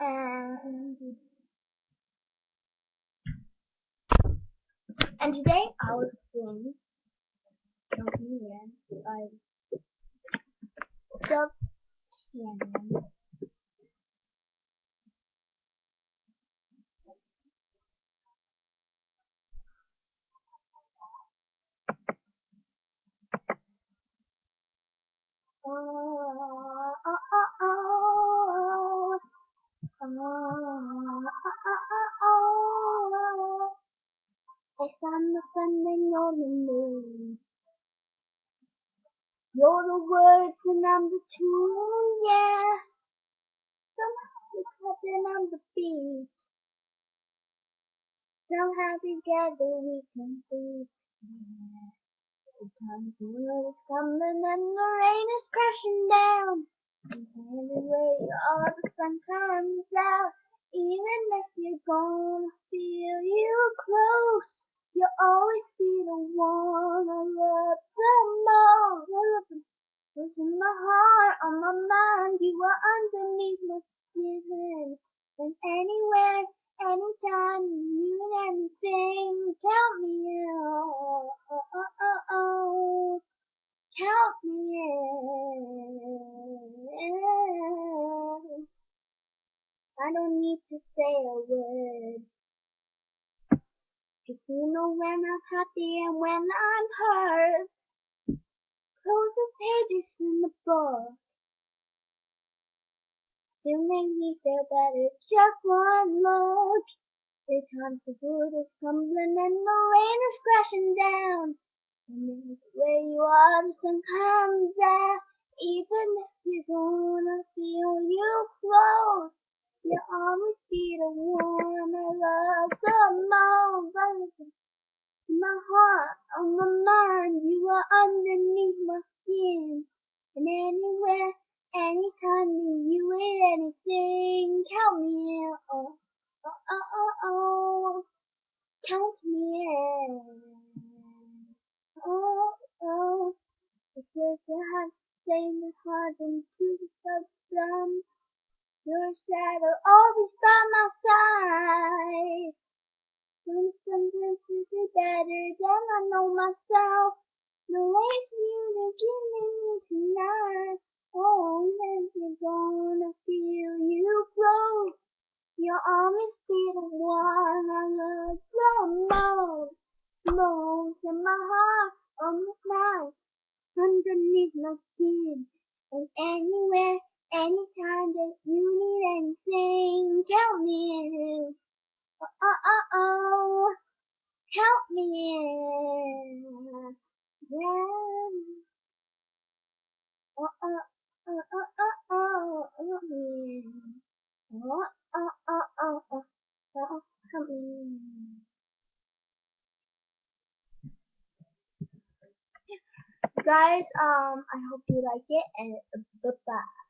and and today I was doing something here. I stuffed cannon. Oh, oh, oh, oh, oh, oh, I found the sun and you're the moon. You're the words and I'm the tune, yeah. Somehow we cut and I'm the beat. Somehow together we can breathe. Yeah. Sometimes the world is coming and the rain is crashing down. And anyway, all the sun comes out. Even if you're gonna feel you close, you'll always be the one I love the most. Cause in my heart, on my mind, you are underneath my skin. And anywhere, anytime, you and anything, count me out. Oh, oh, oh, oh. Count me in. I don't need to say a word. Cause you know when I'm happy and when I'm hurt. Close the pages in the book. To make me feel better, just one look. The times the wood is tumbling and the rain is crashing down. And where you are, the sun comes out. Even if you're gonna feel you close, you'll always be the one I love the most. In my heart, on my mind, you are underneath my skin. And anywhere, anytime, you ain't anything. Count me in, oh, oh, oh, oh, oh. Count me in, oh, oh. It's just a heart, saying the heart into the substance. Your shadow always by my side. Sometimes it's better than I know myself. The way you are giving me tonight. Oh, when you're gonna feel you close, you'll always be the one I love the most. Most in my heart, on my mind, underneath my skin. And anywhere, anytime that you need anything, count me in. Oh, oh, oh, oh. Count me in. Yeah. Oh, oh, oh, oh, oh, oh, count me in. Oh, oh, oh, oh, oh, oh, count me in. Guys, I hope you like it and bye bye.